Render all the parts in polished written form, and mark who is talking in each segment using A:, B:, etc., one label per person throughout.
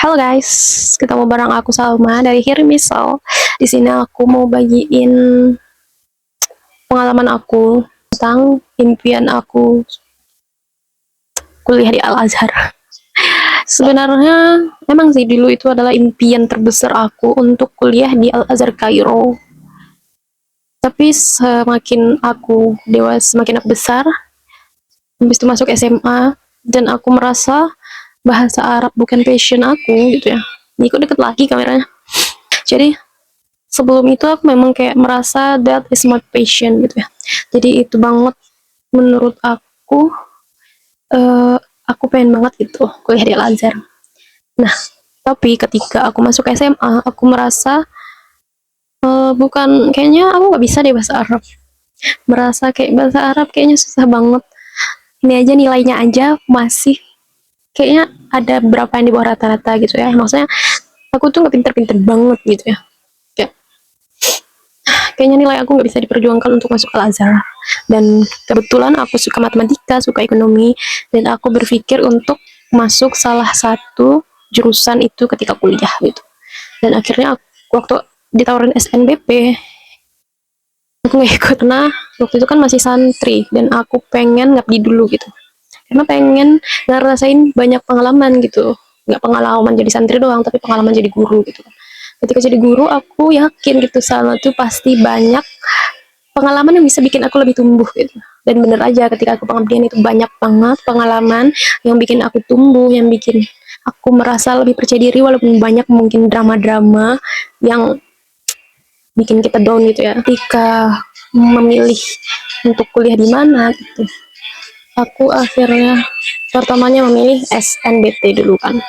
A: Halo guys, ketemu bareng aku Salma dari Hear Me Sal. Di sini aku mau bagiin pengalaman aku tentang impian aku kuliah di Al Azhar. Sebenarnya emang sih dulu itu adalah impian terbesar aku untuk kuliah di Al Azhar Kairo. Tapi semakin aku dewasa, semakin aku besar, habis itu masuk SMA dan aku merasa bahasa Arab bukan passion aku gitu ya. Ini kok deket lagi kameranya. Jadi sebelum itu aku memang kayak merasa that is my passion gitu ya, jadi itu banget menurut aku. eh, aku pengen banget gitu kuliah di Al Azhar. Nah, tapi ketika aku masuk SMA aku merasa bukan, kayaknya aku nggak bisa deh bahasa Arab, merasa kayak bahasa Arab kayaknya susah banget. Ini aja nilainya aja masih kayaknya ada berapa yang di bawah rata-rata gitu ya, maksudnya aku tuh nggak pinter-pinter banget gitu ya, kayak kayaknya nilai aku nggak bisa diperjuangkan untuk masuk Al Azhar. Dan kebetulan aku suka matematika, suka ekonomi, dan aku berpikir untuk masuk salah satu jurusan itu ketika kuliah gitu. Dan akhirnya aku, waktu ditawarin SNBP aku nggak ikut karena waktu itu kan masih santri dan aku pengen ngabdi dulu gitu, karena pengen ngerasain banyak pengalaman gitu, nggak pengalaman jadi santri doang tapi pengalaman jadi guru gitu. Ketika jadi guru aku yakin gitu sana tuh pasti banyak pengalaman yang bisa bikin aku lebih tumbuh gitu. Dan bener aja ketika aku pengabdian itu banyak banget pengalaman yang bikin aku tumbuh, yang bikin aku merasa lebih percaya diri, walaupun banyak mungkin drama-drama yang bikin kita down gitu ya. Ketika memilih untuk kuliah di mana gitu, aku akhirnya pertamanya memilih SNBT dulu kan,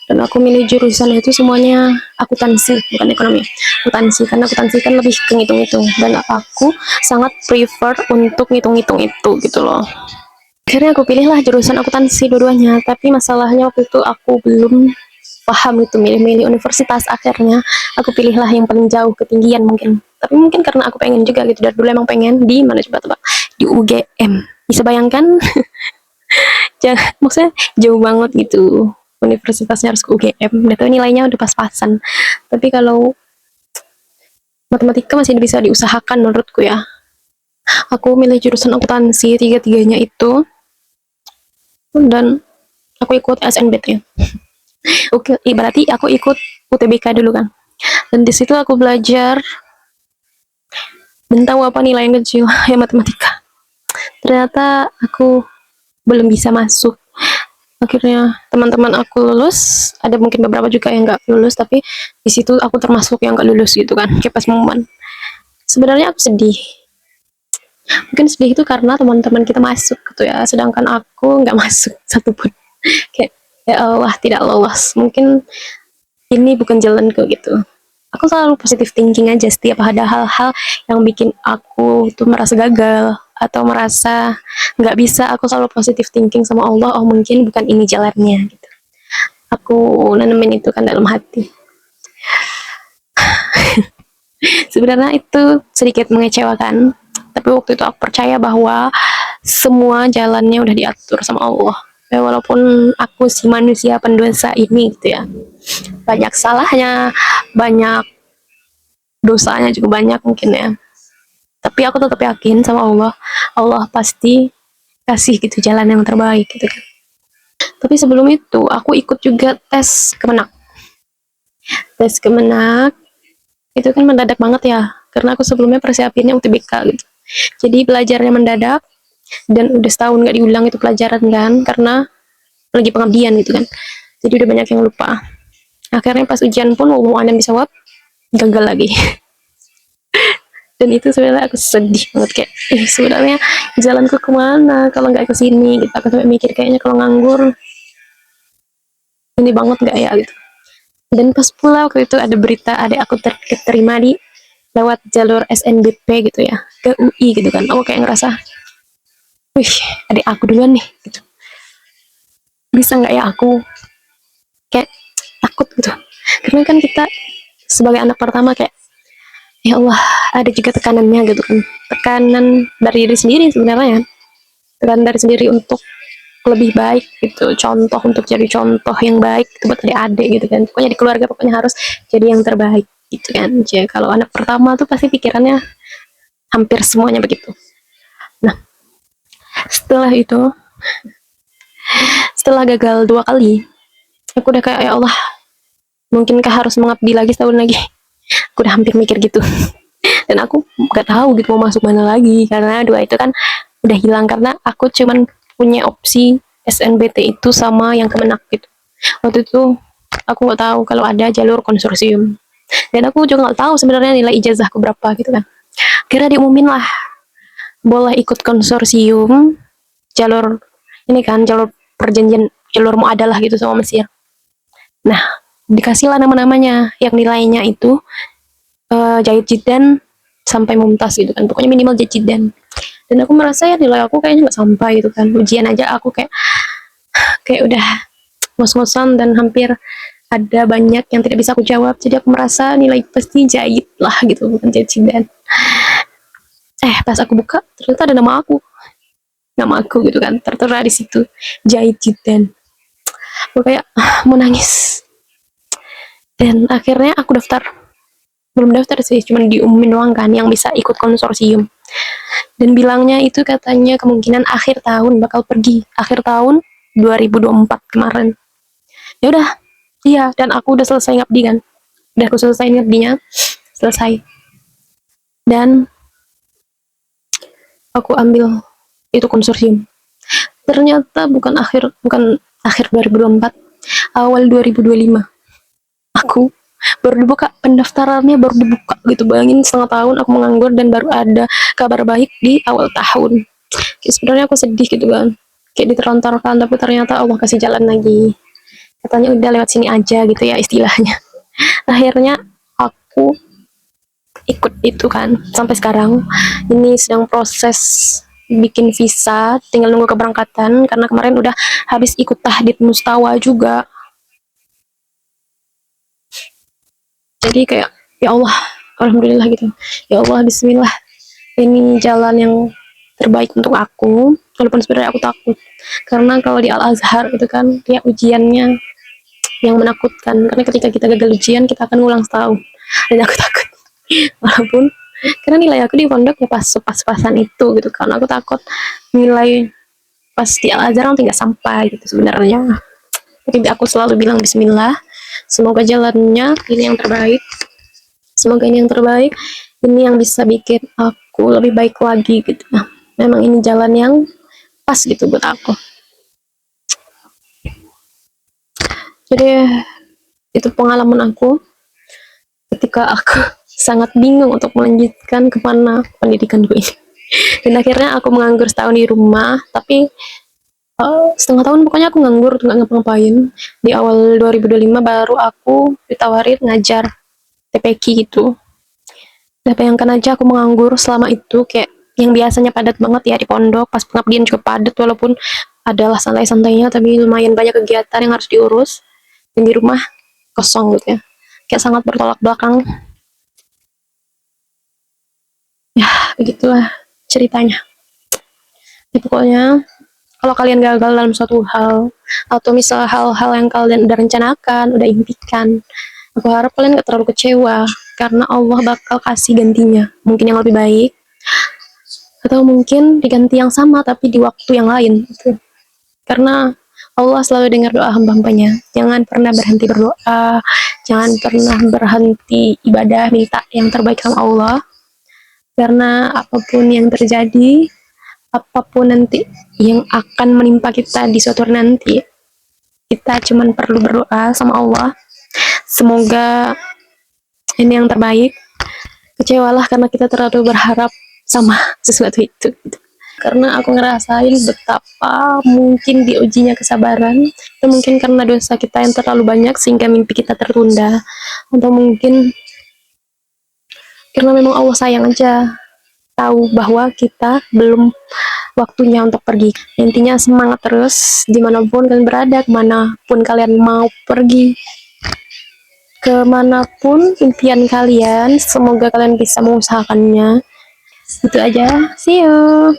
A: dan aku milih jurusan itu semuanya akuntansi bukan ekonomi, akuntansi, karena akuntansi kan lebih ke ngitung-ngitung dan aku sangat prefer untuk ngitung-ngitung itu gitu loh. Akhirnya aku pilihlah jurusan akuntansi dua-duanya, tapi masalahnya waktu itu aku belum paham itu milih-milih universitas. Akhirnya aku pilihlah yang paling jauh ketinggian mungkin, tapi mungkin karena aku pengen juga gitu, dari dulu emang pengen di mana, coba tebak, di UGM. Bisa bayangkan? Maksudnya jauh banget gitu, universitasnya harus ke UGM, udah tahu nilainya udah pas-pasan. Tapi kalau matematika masih bisa diusahakan menurutku ya. Aku milih jurusan akuntansi tiga-tiganya itu, dan aku ikut SNBT. Oke, berarti aku ikut UTBK dulu kan, dan di situ aku belajar dan tahu apa nilai yang kecil ya matematika. Ternyata aku belum bisa masuk. Akhirnya teman-teman aku lulus, ada mungkin beberapa juga yang nggak lulus, tapi di situ aku termasuk yang nggak lulus gitu kan, kayak pas momen. Sebenarnya aku sedih, mungkin sedih itu karena teman-teman kita masuk gitu ya, sedangkan aku nggak masuk satupun. Kayak ya Allah, tidak lolos, mungkin ini bukan jalanku gitu. Aku selalu positive thinking aja setiap ada hal-hal yang bikin aku tuh merasa gagal atau merasa nggak bisa, aku selalu positive thinking sama Allah, oh mungkin bukan ini jalannya gitu. Aku nanemin itu kan dalam hati. Sebenarnya itu sedikit mengecewakan, tapi waktu itu aku percaya bahwa semua jalannya udah diatur sama Allah. Ya, walaupun aku si manusia pendosa ini gitu ya, banyak salahnya, banyak dosanya juga banyak mungkin ya, tapi aku tetap yakin sama Allah, Allah pasti kasih gitu jalan yang terbaik gitu kan. Tapi sebelum itu aku ikut juga tes kemenak. Itu kan mendadak banget ya, karena aku sebelumnya persiapinnya UTBK gitu, jadi belajarnya mendadak dan udah setahun nggak diulang itu pelajaran kan, karena lagi pengabdian gitu kan, jadi udah banyak yang lupa. Akhirnya pas ujian pun mau anda bisa jawab gagal lagi. Dan itu sebenarnya aku sedih banget, kayak sebenarnya jalanku kemana kalau nggak ke sini gitu. Aku sampai mikir kayaknya kalau nganggur ini banget nggak ya gitu. Dan pas pula waktu itu ada berita adik aku terima di lewat jalur SNBP gitu ya, ke UI gitu kan, aku kayak ngerasa wih, adik aku duluan nih gitu, bisa nggak ya aku, kayak takut gitu. Karena kan kita sebagai anak pertama kayak ya Allah, ada juga tekanannya gitu kan, tekanan dari diri sendiri sebenarnya ya, tekanan dari sendiri untuk lebih baik gitu, contoh untuk jadi contoh yang baik itu buat adik-adik gitu kan, pokoknya di keluarga pokoknya harus jadi yang terbaik gitu kan. Jadi kalau anak pertama tuh pasti pikirannya hampir semuanya begitu. Nah, setelah itu, setelah gagal 2 kali, aku udah kayak ya Allah, mungkinkah harus mengabdi lagi setahun lagi. Aku udah hampir mikir gitu. Dan aku nggak tahu gitu mau masuk mana lagi karena 2 itu kan udah hilang karena aku cuman punya opsi SNBT itu sama yang Kemenak gitu. Waktu itu aku nggak tahu kalau ada jalur konsorsium, dan aku juga nggak tahu sebenarnya nilai ijazahku berapa gitu kan. Kira diumumin lah boleh ikut konsorsium jalur ini kan, jalur perjanjian, jalur muadalah gitu sama Mesir. Nah, dikasihlah nama-namanya yang nilainya itu Jahit Jidan sampai Mumtaz gitu kan, pokoknya minimal Jahit Jidan. Dan aku merasa ya nilai aku kayaknya nggak sampai gitu kan, ujian aja aku kayak kayak udah ngos-ngosan dan hampir ada banyak yang tidak bisa aku jawab, jadi aku merasa nilai pasti Jahit lah gitu, bukan Jahit Jidan. Pas aku buka ternyata ada nama aku gitu kan, tertera di situ Jahit Jidan. Aku kayak mau nangis. Dan akhirnya aku daftar, belum daftar sih, cuman diumumin doang kan yang bisa ikut konsorsium. Dan bilangnya itu katanya kemungkinan akhir tahun bakal pergi, akhir tahun 2024 kemarin. Ya udah, iya, dan aku udah selesai ngabdi kan, udah aku selesai ngabdinya, selesai. Dan aku ambil itu konsorsium. Ternyata bukan akhir 2024, awal 2025. Aku baru dibuka pendaftarannya, baru dibuka gitu, bayangin setengah tahun aku menganggur dan baru ada kabar baik di awal tahun. Kayak sebenarnya aku sedih gitu kan, kayak diterontarkan, tapi ternyata Allah kasih jalan lagi, katanya udah lewat sini aja gitu ya istilahnya. Akhirnya aku ikut itu kan, sampai sekarang ini sedang proses bikin visa, tinggal nunggu keberangkatan karena kemarin udah habis ikut tahdid mustawa juga. Jadi kayak ya Allah, alhamdulillah gitu, ya Allah, bismillah, ini jalan yang terbaik untuk aku, walaupun sebenarnya aku takut karena kalau di Al Azhar itu kan dia ujiannya yang menakutkan, karena ketika kita gagal ujian kita akan ngulang setahun, dan aku takut. Walaupun karena nilai aku di pondok ya pas-pasan itu gitu kan, aku takut nilai pas di Al Azhar nanti nggak sampai gitu sebenarnya. Tapi aku selalu bilang bismillah, semoga jalannya ini yang terbaik, semoga ini yang terbaik, ini yang bisa bikin aku lebih baik lagi gitu. Nah, memang ini jalan yang pas gitu buat aku. Jadi itu pengalaman aku ketika aku sangat bingung untuk melanjutkan kemana pendidikanku ini. Dan akhirnya aku menganggur setahun di rumah, tapi setengah tahun pokoknya aku nganggur, nggak ngapa-ngapain. Di awal 2025 baru aku ditawarin ngajar TPQ gitu. Nah, bayangkan aja aku menganggur selama itu, kayak yang biasanya padat banget ya di pondok, pas pengabdian juga padat, walaupun adalah santai-santainya, tapi lumayan banyak kegiatan yang harus diurus. Dan di rumah kosong gitu ya. Kayak sangat bertolak belakang. Ya, begitulah ceritanya. Ya, pokoknya kalau kalian gagal dalam suatu hal, atau misal hal-hal yang kalian udah rencanakan, udah impikan, aku harap kalian gak terlalu kecewa, karena Allah bakal kasih gantinya, mungkin yang lebih baik, atau mungkin diganti yang sama tapi di waktu yang lain gitu. Karena Allah selalu dengar doa hamba-hambanya. Jangan pernah berhenti berdoa, jangan pernah berhenti ibadah, minta yang terbaik sama Allah, karena apapun yang terjadi, apapun nanti yang akan menimpa kita di suatu hari nanti, kita cuman perlu berdoa sama Allah, semoga ini yang terbaik. Kecewalah karena kita terlalu berharap sama sesuatu itu gitu. Karena aku ngerasain betapa mungkin diujinya kesabaran, itu mungkin karena dosa kita yang terlalu banyak sehingga mimpi kita tertunda, atau mungkin karena memang Allah sayang aja, tahu bahwa kita belum waktunya untuk pergi. Intinya semangat terus, dimanapun kalian berada, kemanapun kalian mau pergi, kemanapun impian kalian, semoga kalian bisa mengusahakannya. Itu aja, see you.